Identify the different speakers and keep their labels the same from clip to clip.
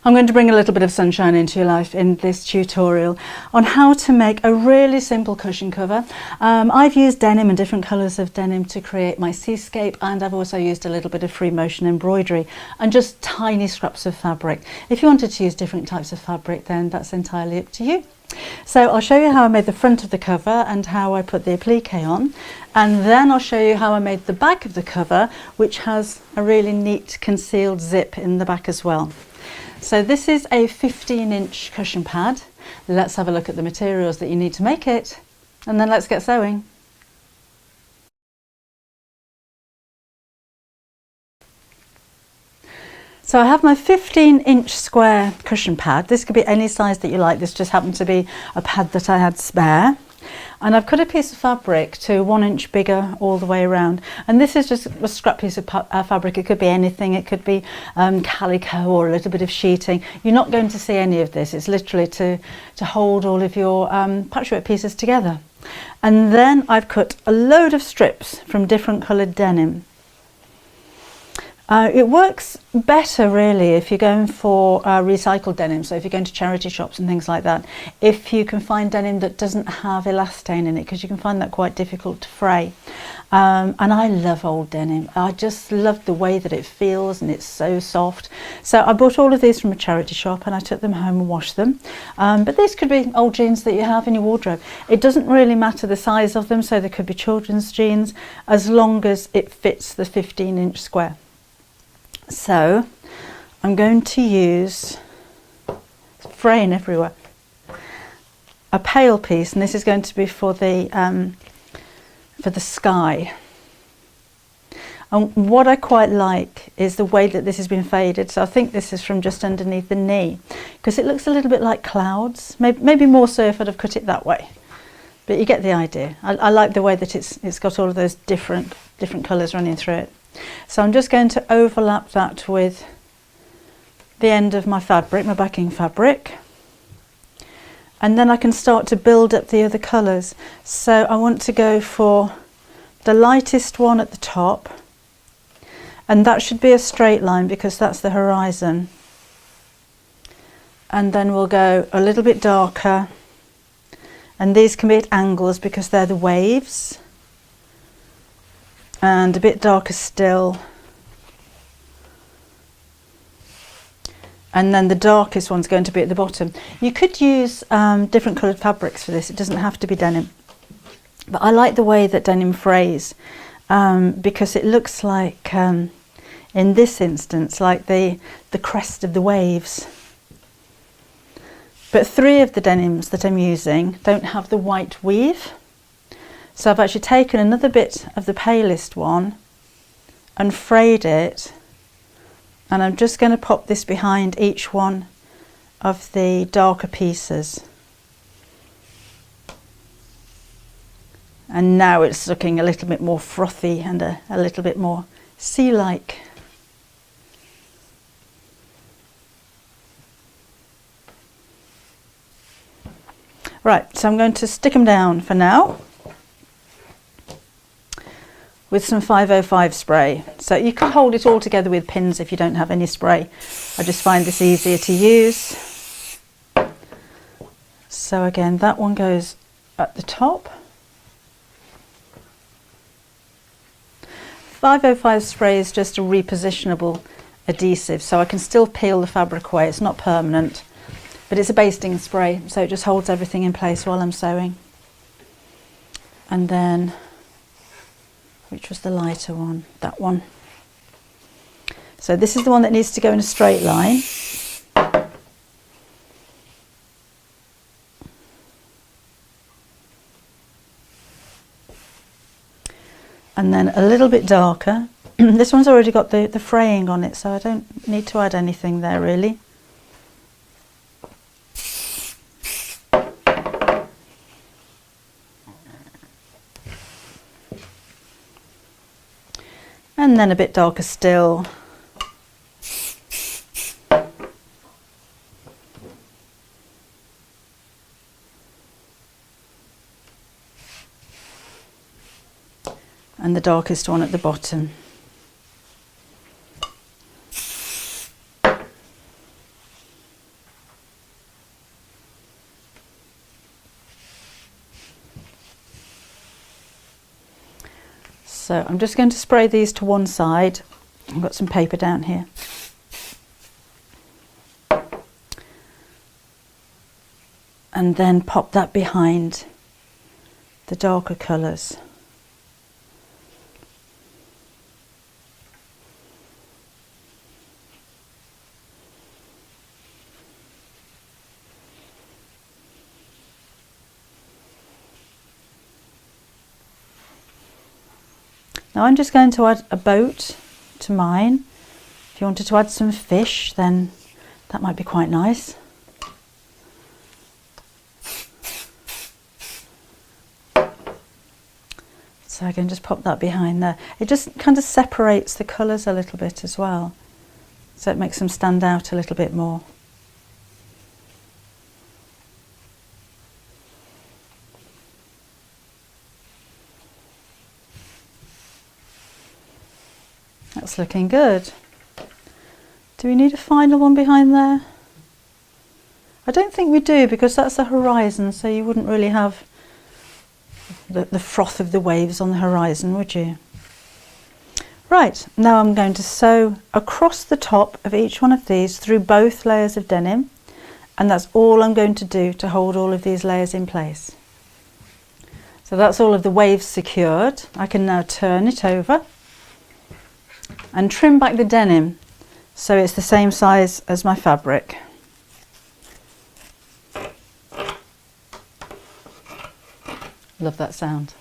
Speaker 1: I'm going to bring a little bit of sunshine into your life in this tutorial on how to make a really simple cushion cover. I've used denim and different colours of denim to create my seascape, and I've also used a little bit of free motion embroidery and just tiny scraps of fabric. If you wanted to use different types of fabric, then that's entirely up to you. So I'll show you how I made the front of the cover and how I put the applique on, and then I'll show you how I made the back of the cover, which has a really neat concealed zip in the back as well. So this is a 15-inch cushion pad. Let's have a look at the materials that you need to make it, and then let's get sewing. So I have my 15-inch square cushion pad. This could be any size that you like. This just happened to be a pad that I had spare. And I've cut a piece of fabric to 1 inch bigger all the way around. And this is just a scrap piece of fabric. It could be anything. It could be calico or a little bit of sheeting. You're not going to see any of this. It's literally to hold all of your patchwork pieces together. And then I've cut a load of strips from different coloured denim. It works better really if you're going for recycled denim, so if you're going to charity shops and things like that, if you can find denim that doesn't have elastane in it, because you can find that quite difficult to fray. And I love old denim. I just love the way that it feels, and it's so soft. So I bought all of these from a charity shop and I took them home and washed them. But these could be old jeans that you have in your wardrobe. It doesn't really matter the size of them, so they could be children's jeans, as long as it fits the 15-inch square. So I'm going to use, it's fraying everywhere, a pale piece, and this is going to be for the sky. And what I quite like is the way that this has been faded. So I think this is from just underneath the knee, because it looks a little bit like clouds. Maybe more so if I'd have cut it that way, but you get the idea. I like the way that it's got all of those different colours running through it. So I'm just going to overlap that with the end of my fabric, my backing fabric, and then I can start to build up the other colours. So I want to go for the lightest one at the top, and that should be a straight line because that's the horizon, and then we'll go a little bit darker, and these can be at angles because they're the waves, and a bit darker still, and then the darkest one's going to be at the bottom. You could use different coloured fabrics for this. It doesn't have to be denim, but I like the way that denim frays because it looks like in this instance like the crest of the waves. But 3 of the denims that I'm using don't have the white weave. So I've actually taken another bit of the palest one and frayed it, and I'm just going to pop this behind each one of the darker pieces. And now it's looking a little bit more frothy and a little bit more sea-like. Right, so I'm going to stick them down for now with some 505 spray. So you can hold it all together with pins if you don't have any spray. I just find this easier to use. So again, that one goes at the top. 505 spray is just a repositionable adhesive, so I can still peel the fabric away. It's not permanent, but it's a basting spray, so it just holds everything in place while I'm sewing. And then, which was the lighter one? That one. So this is the one that needs to go in a straight line. And then a little bit darker. This one's already got the fraying on it, so I don't need to add anything there really. And then a bit darker still. And the darkest one at the bottom. So I'm just going to spray these to one side. I've got some paper down here. And then pop that behind the darker colours. Now I'm just going to add a boat to mine. If you wanted to add some fish, then that might be quite nice. So I can just pop that behind there. It just kind of separates the colours a little bit as well. So it makes them stand out a little bit more. That's looking good. Do we need a final one behind there? I don't think we do, because that's the horizon, so you wouldn't really have the froth of the waves on the horizon, would you? Right, now I'm going to sew across the top of each one of these through both layers of denim, and that's all I'm going to do to hold all of these layers in place. So that's all of the waves secured. I can now turn it over and trim back the denim so it's the same size as my fabric. Love that sound.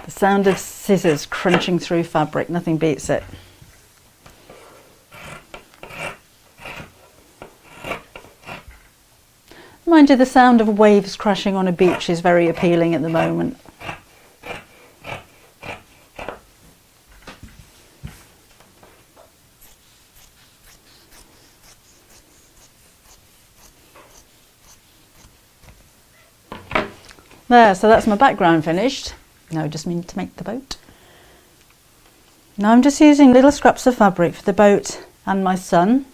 Speaker 1: The sound of scissors crunching through fabric, nothing beats it. Mind you, the sound of waves crashing on a beach is very appealing at the moment. There, so that's my background finished. Now I just need to make the boat. Now I'm just using little scraps of fabric for the boat and my son.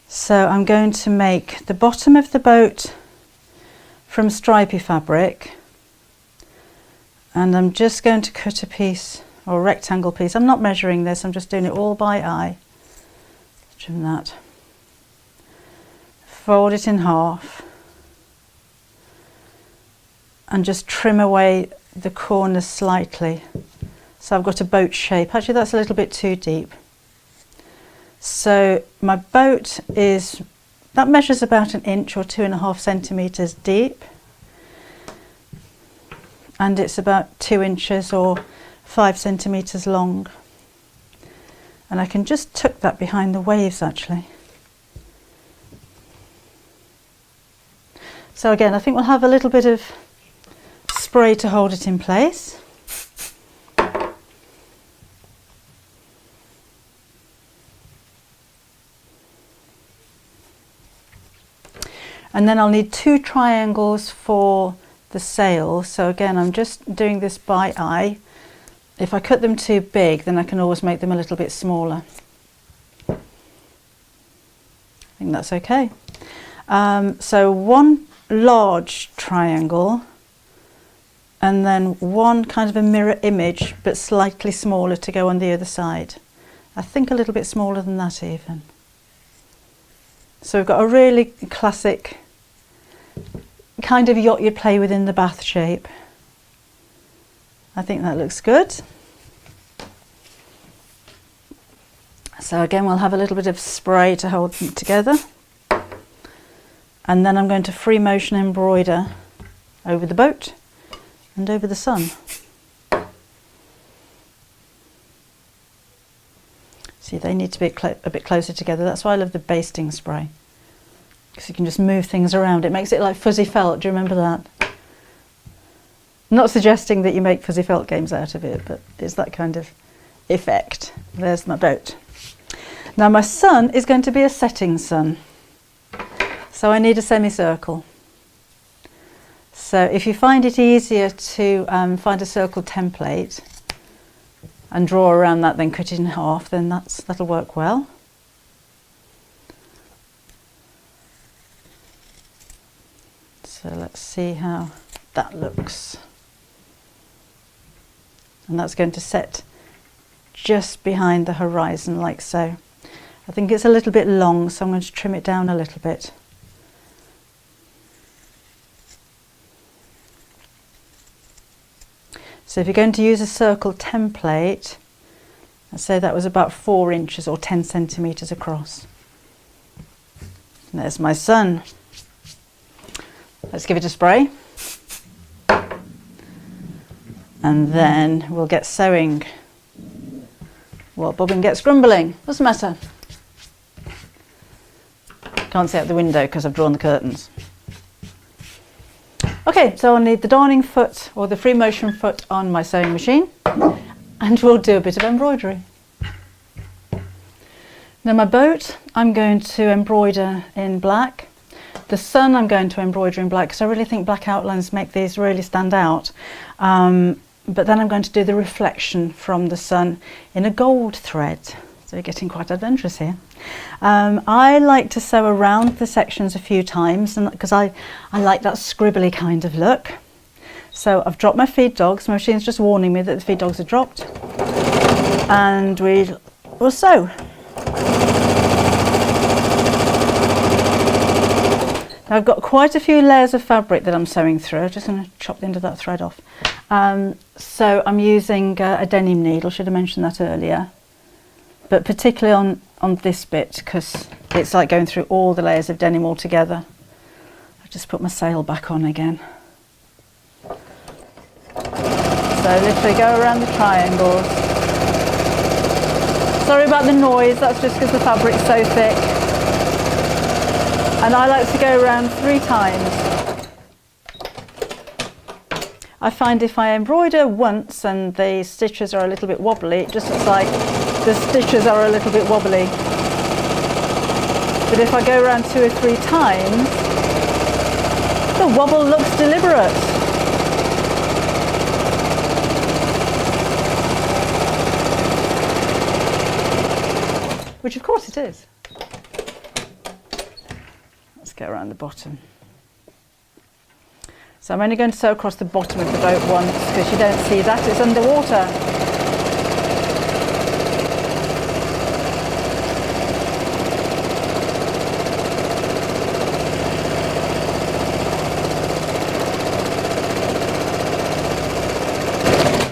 Speaker 1: So I'm going to make the bottom of the boat from stripy fabric, and I'm just going to cut a piece, or a rectangle piece. I'm not measuring this, I'm just doing it all by eye. Trim that. Fold it in half. And just trim away the corners slightly. So I've got a boat shape. Actually, that's a little bit too deep. So my boat that measures about 1 inch or 2.5 centimetres deep. And it's about 2 inches or 5 centimetres long. And I can just tuck that behind the waves actually. So again, I think we'll have a little bit of spray to hold it in place. And then I'll need 2 triangles for the sail. So again, I'm just doing this by eye. If I cut them too big, then I can always make them a little bit smaller. I think that's okay. So 1 large triangle, and then 1 kind of a mirror image, but slightly smaller to go on the other side. I think a little bit smaller than that even. So we've got a really classic kind of yacht you'd play with in the bath shape. I think that looks good. So again, we'll have a little bit of spray to hold them together. And then I'm going to free motion embroider over the boat and over the sun. See, they need to be a bit closer together. That's why I love the basting spray, because you can just move things around. It makes it like fuzzy felt. Do you remember that? Not suggesting that you make fuzzy felt games out of it, but it's that kind of effect. There's my boat. Now my sun is going to be a setting sun, so I need a semicircle. So if you find it easier to find a circle template and draw around that, then cut it in half, then that'll work well. So let's see how that looks. and that's going to set just behind the horizon like so. I think it's a little bit long, so I'm going to trim it down a little bit. So if you're going to use a circle template, I'd say that was about 4 inches or 10 centimetres across. And there's my sun. Let's give it a spray. And then we'll get sewing. What bobbin gets grumbling? What's the matter? Can't see out the window because I've drawn the curtains. Okay, so I'll need the darning foot or the free motion foot on my sewing machine, and we'll do a bit of embroidery. Now my boat, I'm going to embroider in black. The sun I'm going to embroider in black because I really think black outlines make these really stand out. But then I'm going to do the reflection from the sun in a gold thread. So we're getting quite adventurous here. I like to sew around the sections a few times because I like that scribbly kind of look. So I've dropped my feed dogs. My machine's just warning me that the feed dogs are dropped. And we'll sew. Now I've got quite a few layers of fabric that I'm sewing through. I'm just going to chop the end of that thread off. So I'm using a denim needle, should have mentioned that earlier. But particularly on this bit, because it's like going through all the layers of denim all together. I've just put my sail back on again. So literally go around the triangles. Sorry about the noise, that's just because the fabric's so thick. And I like to go around 3 times. I find if I embroider once and the stitches are a little bit wobbly, it just looks like the stitches are a little bit wobbly. But if I go around 2 or 3 times, the wobble looks deliberate. Which of course it is. Let's go around the bottom. So I'm only going to sew across the bottom of the boat once because you don't see that, it's underwater.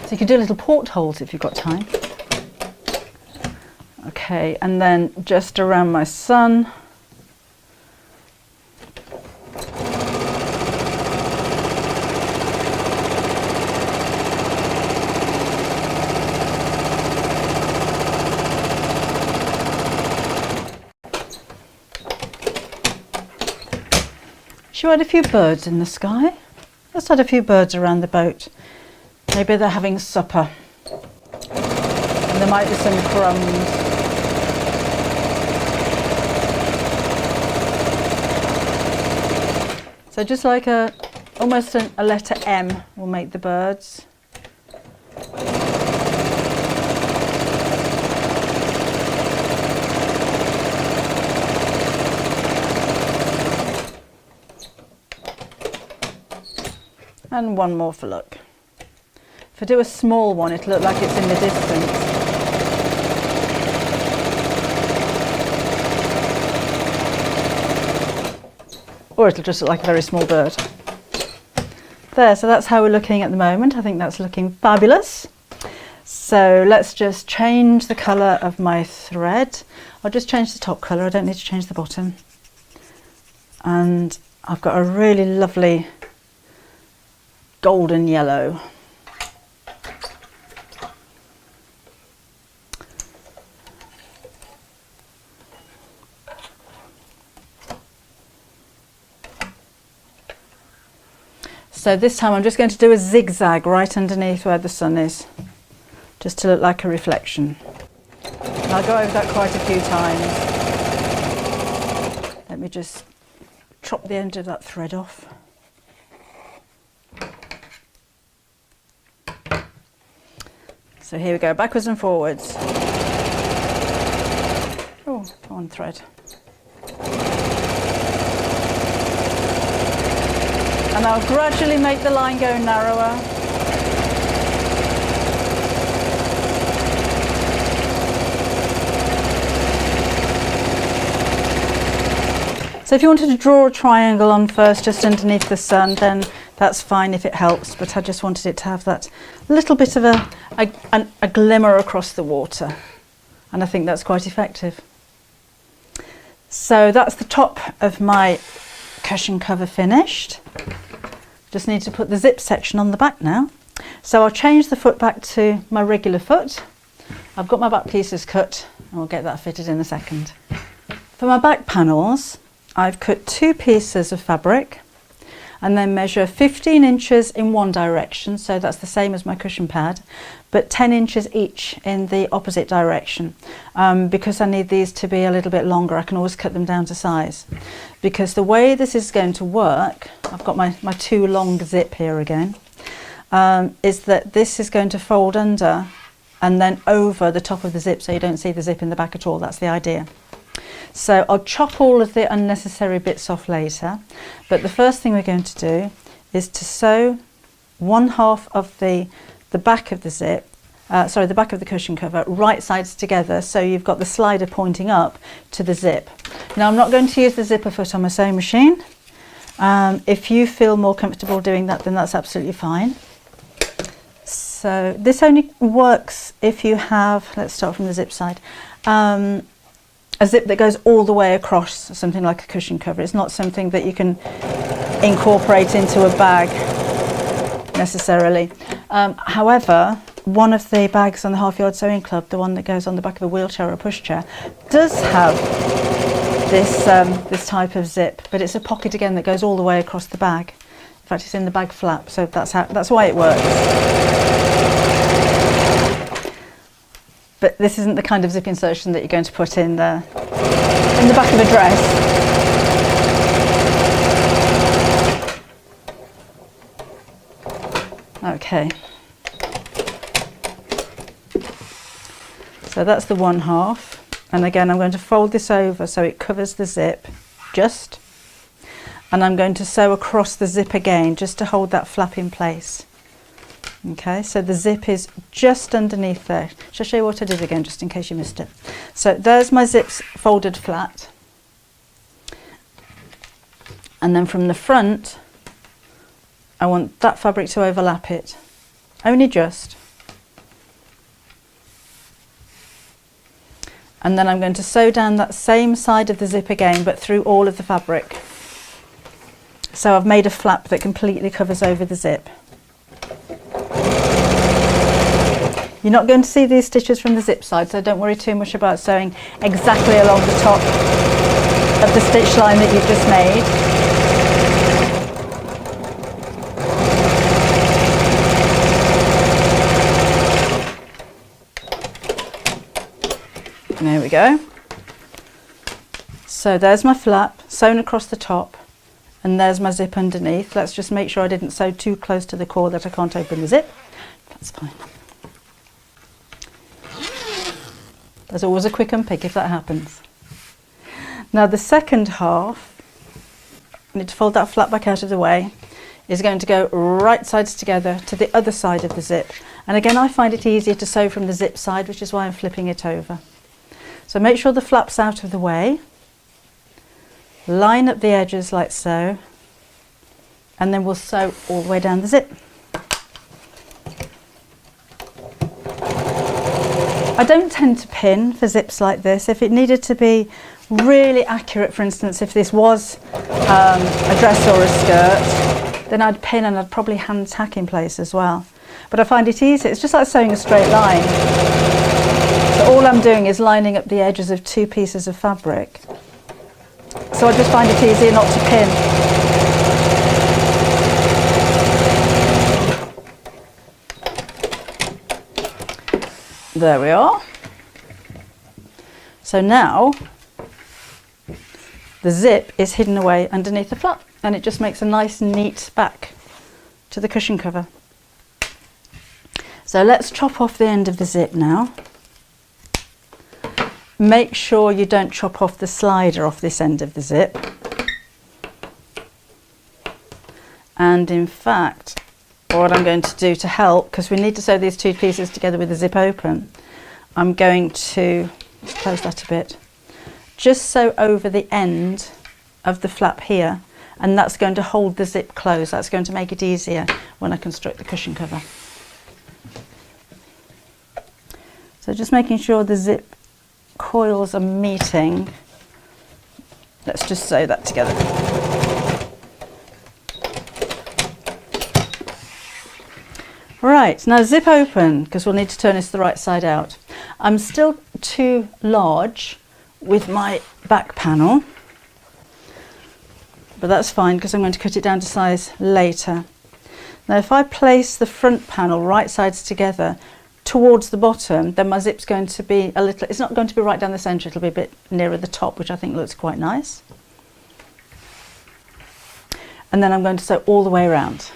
Speaker 1: So you can do little portholes if you've got time. Okay, and then just around my sun. Should we add a few birds in the sky? Let's add a few birds around the boat. Maybe they're having supper. And there might be some crumbs. So just like almost a letter M will make the birds. And one more for look. If I do a small one, it'll look like it's in the distance. Or it'll just look like a very small bird. There, so that's how we're looking at the moment. I think that's looking fabulous. So let's just change the colour of my thread. I'll just change the top colour, I don't need to change the bottom. And I've got a really lovely golden yellow. So this time I'm just going to do a zigzag right underneath where the sun is, just to look like a reflection. And I'll go over that quite a few times. Let me just chop the end of that thread off. So here we go, backwards and forwards. Oh, one thread. And I'll gradually make the line go narrower. So if you wanted to draw a triangle on first just underneath the sun, then that's fine if it helps, but I just wanted it to have that little bit of a glimmer across the water, and I think that's quite effective. So that's the top of my cushion cover finished. Just need to put the zip section on the back now. So I'll change the foot back to my regular foot. I've got my back pieces cut, and we'll get that fitted in a second. For my back panels, I've cut 2 pieces of fabric and then measure 15 inches in one direction, so that's the same as my cushion pad, but 10 inches each in the opposite direction. Because I need these to be a little bit longer, I can always cut them down to size. Because the way this is going to work, I've got my 2 long zip here again, is that this is going to fold under and then over the top of the zip, so you don't see the zip in the back at all. That's the idea. So I'll chop all of the unnecessary bits off later, but the first thing we're going to do is to sew 1/2 of the back of the zip, the back of the cushion cover, right sides together, so you've got the slider pointing up to the zip. Now I'm not going to use the zipper foot on my sewing machine. If you feel more comfortable doing that, then that's absolutely fine. So this only works if you have, let's start from the zip side, a zip that goes all the way across, something like a cushion cover. It's not something that you can incorporate into a bag necessarily. However, one of the bags on the Half Yard Sewing Club, the one that goes on the back of a wheelchair or a pushchair, does have this type of zip, but it's a pocket again that goes all the way across the bag. In fact, it's in the bag flap, so that's why it works. But this isn't the kind of zip insertion that you're going to put in the back of a dress. Okay. So that's the 1/2. And again, I'm going to fold this over so it covers the zip just. And I'm going to sew across the zip again just to hold that flap in place. Okay, so the zip is just underneath there. Shall I show you what I did again, just in case you missed it? So there's my zips folded flat. And then from the front, I want that fabric to overlap it. Only just. And then I'm going to sew down that same side of the zip again, but through all of the fabric. So I've made a flap that completely covers over the zip. You're not going to see these stitches from the zip side, so don't worry too much about sewing exactly along the top of the stitch line that you've just made. There we go. So there's my flap sewn across the top, and there's my zip underneath. Let's just make sure I didn't sew too close to the cord that I can't open the zip. That's fine. There's always a quick unpick if that happens. Now the second half, I need to fold that flap back out of the way, is going to go right sides together to the other side of the zip. And again, I find it easier to sew from the zip side, which is why I'm flipping it over. So make sure the flap's out of the way, line up the edges like so, and then we'll sew all the way down the zip. I don't tend to pin for zips like this. If it needed to be really accurate, for instance, if this was a dress or a skirt, then I'd pin and I'd probably hand tack in place as well. But I find it easy. It's just like sewing a straight line. So all I'm doing is lining up the edges of 2 pieces of fabric. So I just find it easier not to pin. There we are. So now the zip is hidden away underneath the flap, and it just makes a nice neat back to the cushion cover. So let's chop off the end of the zip now. Make sure you don't chop off the slider off this end of the zip. And in fact, what I'm going to do to help, because we need to sew these 2 pieces together with the zip open, I'm going to close that a bit, just sew over the end of the flap here, and that's going to hold the zip closed. That's going to make it easier when I construct the cushion cover. So just making sure the zip coils are meeting. Let's just sew that together. Right, now zip open, because we'll need to turn this the right side out. I'm still too large with my back panel, but that's fine because I'm going to cut it down to size later. Now if I place the front panel right sides together towards the bottom, then my zip's going to be a little, it's not going to be right down the centre, it'll be a bit nearer the top, which I think looks quite nice. And then I'm going to sew all the way around.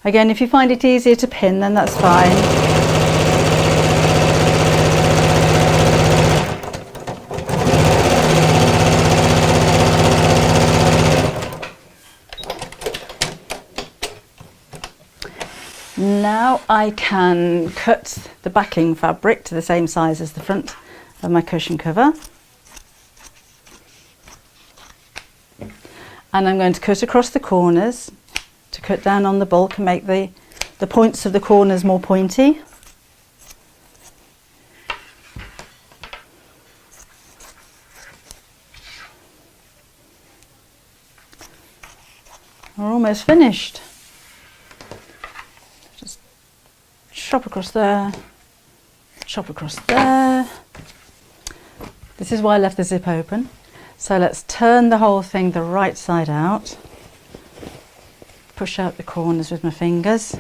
Speaker 1: Again, if you find it easier to pin, then that's fine. Now I can cut the backing fabric to the same size as the front of my cushion cover. And I'm going to cut across the corners to cut down on the bulk and make the points of the corners more pointy. We're almost finished. Just chop across there, chop across there. This is why I left the zip open. So let's turn the whole thing the right side out. Push out the corners with my fingers.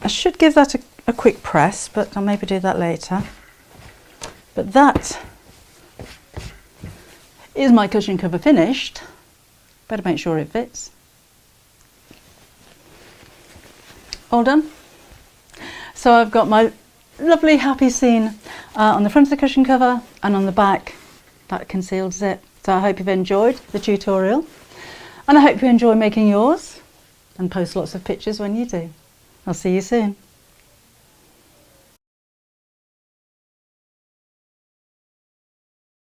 Speaker 1: I should give that a quick press, but I'll maybe do that later. But that is my cushion cover finished. Better make sure it fits. All done. So I've got my lovely happy scene on the front of the cushion cover and on the back, that concealed zip. So I hope you've enjoyed the tutorial, and I hope you enjoy making yours and post lots of pictures when you do. I'll see you soon.